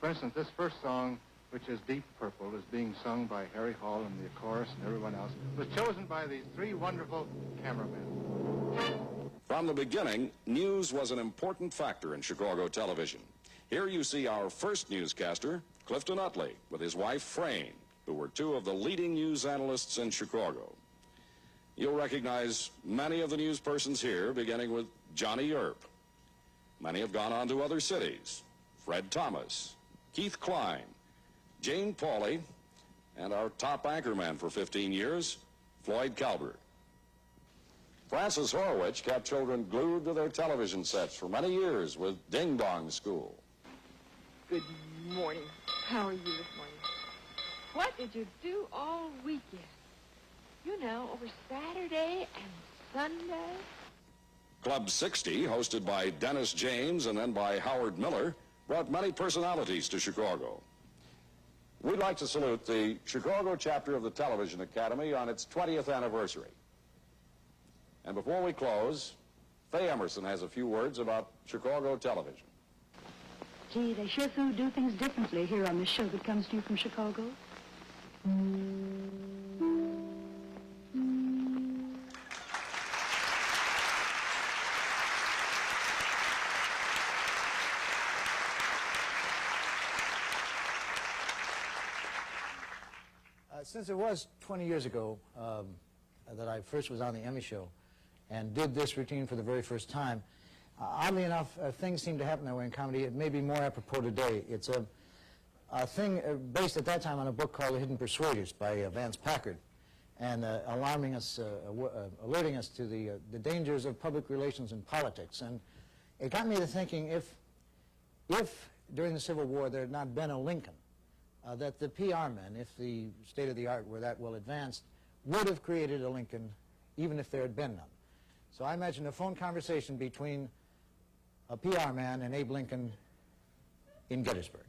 For instance, this first song, which is Deep Purple, is being sung by Harry Hall and the chorus and everyone else, was chosen by these three wonderful cameramen. From the beginning, news was an important factor in Chicago television. Here you see our first newscaster, Clifton Utley, with his wife, Frayne, who were two of the leading news analysts in Chicago. You'll recognize many of the news persons here, beginning with Johnny Earp. Many have gone on to other cities. Fred Thomas, Keith Klein, Jane Pauley, and our top anchorman for 15 years, Floyd Calvert. Francis Horowitz kept children glued to their television sets for many years with Ding Dong School. Good morning. How are you this morning? What did you do all weekend? You know, over Saturday and Sunday. Club 60, hosted by Dennis James and then by Howard Miller, brought many personalities to Chicago. We'd like to salute the Chicago chapter of the Television Academy on its 20th anniversary. And before we close, Faye Emerson has a few words about Chicago television. Gee, they sure do things differently here on this show that comes to you from Chicago. Since it was 20 years ago that I first was on the Emmy show and did this routine for the very first time, oddly enough, things seem to happen that way in comedy. It may be more apropos today. It's a thing based at that time on a book called The Hidden Persuaders by Vance Packard, and alerting us to the dangers of public relations and politics. And it got me to thinking, if during the Civil War there had not been a Lincoln, that the PR men, if the state of the art were that well advanced, would have created a Lincoln even if there had been none. So I imagine a phone conversation between a PR man and Abe Lincoln in Gettysburg.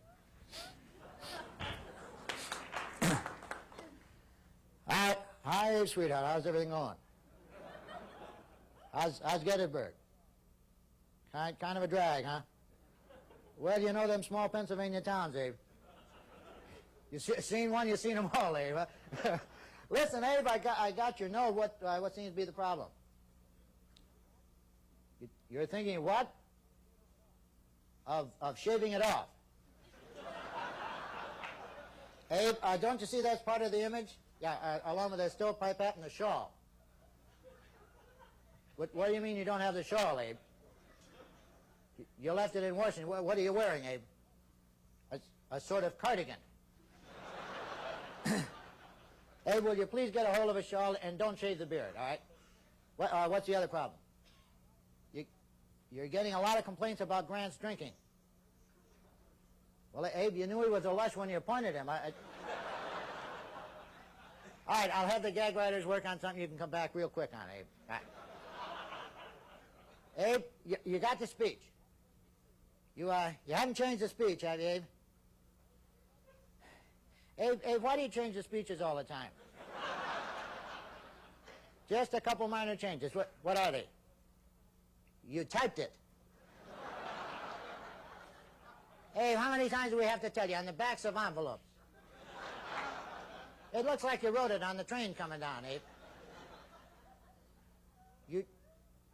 Hi, sweetheart, how's everything going? How's Gettysburg? Kind of a drag, huh? Well, you know them small Pennsylvania towns, Abe. You seen one, you seen them all, Abe. Listen, Abe, I got your note. What seems to be the problem? You're thinking what? Of shaving it off. Abe, don't you see that's part of the image? Yeah, along with the stovepipe hat and the shawl. What do you mean you don't have the shawl, Abe? You left it in Washington. What are you wearing, Abe? A sort of cardigan. Abe, will you please get a hold of a shawl and don't shave the beard, all right? What's the other problem? You're getting a lot of complaints about Grant's drinking. Well, Abe, you knew he was a lush when you appointed him. All right, I'll have the gag writers work on something you can come back real quick on, Abe. All right. Abe, you got the speech. You haven't changed the speech, have you, Abe? Abe, why do you change the speeches all the time? Just a couple minor changes. What are they? You typed it. Abe, how many times do we have to tell you? On the backs of envelopes. It looks like you wrote it on the train coming down, Abe.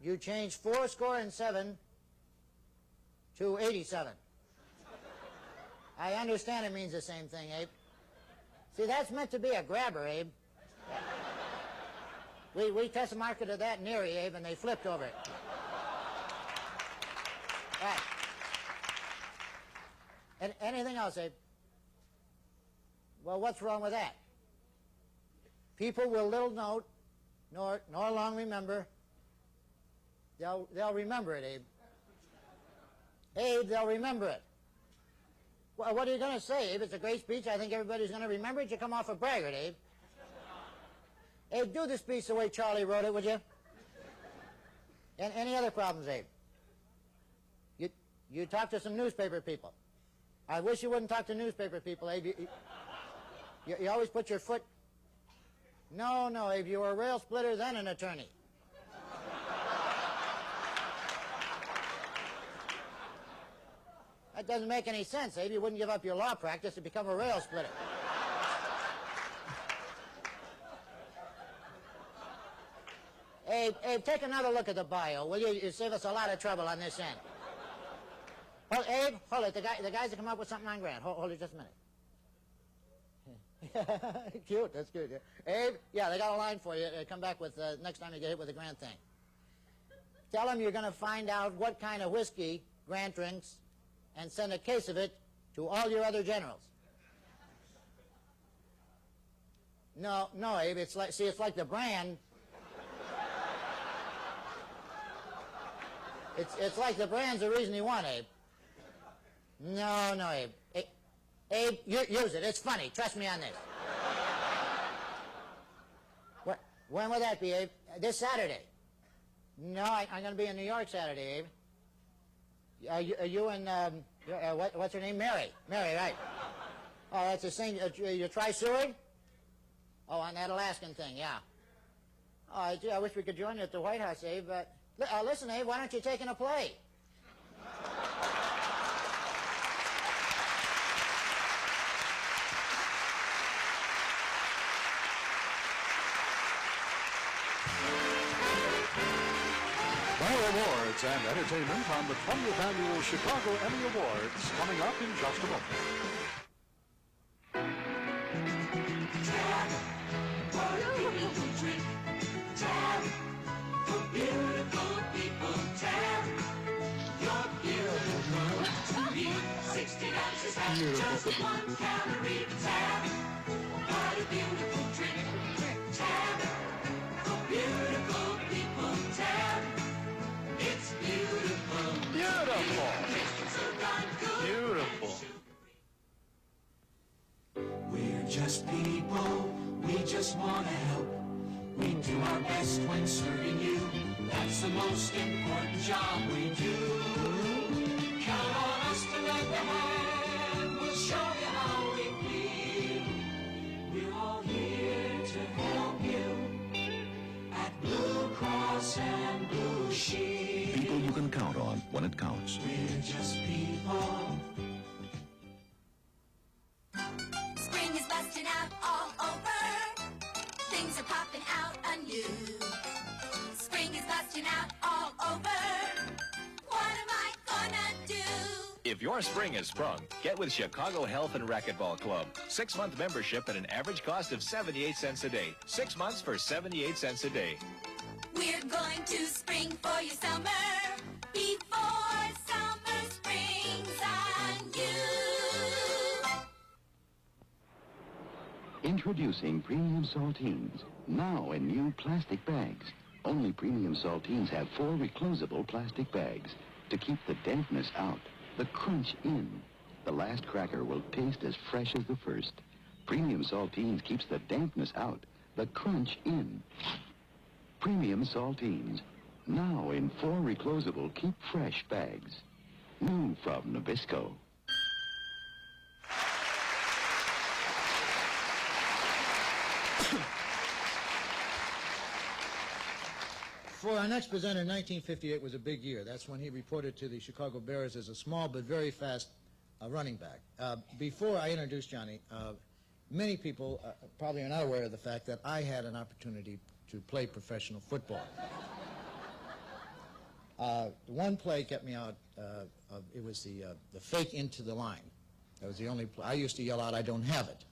You changed 87 to 87. I understand it means the same thing, Abe. See, that's meant to be a grabber, Abe. We test marketed that in Erie, Abe, and they flipped over it. Right. Anything else, Abe? Well, what's wrong with that? People will little note, nor long remember. They'll remember it, Abe. Abe, they'll remember it. Well, what are you going to say, Abe? It's a great speech. I think everybody's going to remember it. You come off a braggart, Abe. Abe, do the speech the way Charlie wrote it, would you? And any other problems, Abe? You talk to some newspaper people. I wish you wouldn't talk to newspaper people, Abe. You always put your foot... No, Abe, you were a rail splitter, then an attorney. That doesn't make any sense, Abe. You wouldn't give up your law practice to become a rail splitter. Abe, take another look at the bio, will you? You save us a lot of trouble on this end. Abe, hold it. The guys have come up with something on Grant. Hold it just a minute. Cute, that's good. Yeah. Abe, yeah, they got a line for you. Come back with next time you get hit with the Grant thing. Tell them you're going to find out what kind of whiskey Grant drinks and send a case of it to all your other generals. No, Abe, it's like the brand. It's like the brand's the reason you want, Abe. No, Abe. Abe, use it. It's funny. Trust me on this. When will that be, Abe? This Saturday. No, I'm going to be in New York Saturday, Abe. Are you and, what's her name? Mary. Mary, right. Oh, that's the same. You try Seward? Oh, on that Alaskan thing, yeah. Oh, I wish we could join you at the White House, Abe. Listen, Abe, why don't you take in a play? More awards and entertainment on the 20th Annual Chicago Emmy Awards coming up in just a moment. Tab for people who drink. Tab for beautiful people. Tab, you're beautiful to me. 60 ounces have just 1 calorie. Tab, what a beautiful drink. Tab for beautiful people. Tab, it's beautiful. Beautiful. Beautiful. We're just people, we just want to help. We do our best when serving you. That's the most important job we do. Count on us to lend a hand. We'll show you how we feel. We're all here to help you at Blue Cross and Blue Shield. People you can count on when it counts. We're just people. Spring is busting out all over. Things are popping out anew. Spring is busting out all over. What am I gonna do? If your spring has sprung, get with Chicago Health and Racquetball Club. 6-month membership at an average cost of 78 cents a day. 6 months for 78 cents a day. We're going to spring for your summer before summer Introducing premium saltines, now in new plastic bags. Only premium saltines have 4 reclosable plastic bags to keep the dampness out, the crunch in. The last cracker will taste as fresh as the first. Premium saltines keeps the dampness out, the crunch in. Premium saltines, now in 4 reclosable keep fresh bags. New from Nabisco. For our next presenter, 1958 was a big year. That's when he reported to the Chicago Bears as a small but very fast running back. Before I introduce Johnny, many people probably are not aware of the fact that I had an opportunity to play professional football. One play kept me out it was the fake into the line. That was the only play. I used to yell out, "I don't have it."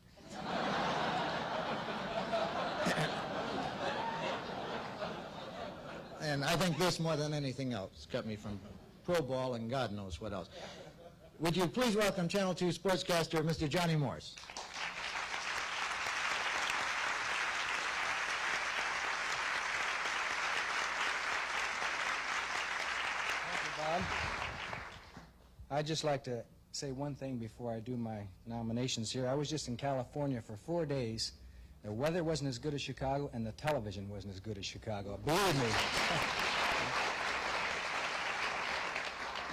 And I think this, more than anything else, kept me from pro ball and God knows what else. Would you please welcome Channel 2 sportscaster, Mr. Johnny Morse. Bob. I'd just like to say one thing before I do my nominations here. I was just in California for 4 days. The weather wasn't as good as Chicago, and the television wasn't as good as Chicago. Believe me.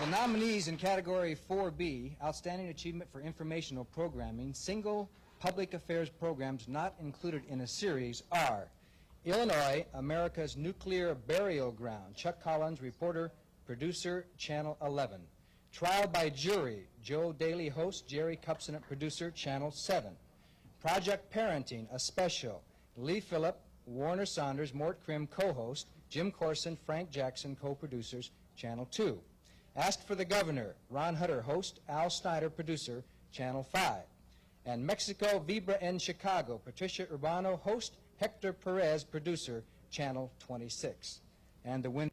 The nominees in Category 4B, Outstanding Achievement for Informational Programming, single public affairs programs not included in a series are Illinois, America's Nuclear Burial Ground, Chuck Collins, reporter, producer, Channel 11. Trial by Jury, Joe Daly, host, Jerry Cupsonet, producer, Channel 7. Project Parenting, a special, Lee Phillip, Warner Saunders, Mort Krim, co-host, Jim Corson, Frank Jackson, co-producers, Channel 2. Ask for the Governor, Ron Hutter, host, Al Snyder, producer, Channel 5. And Mexico, Vibra en Chicago, Patricia Urbano, host, Hector Perez, producer, Channel 26. And the winner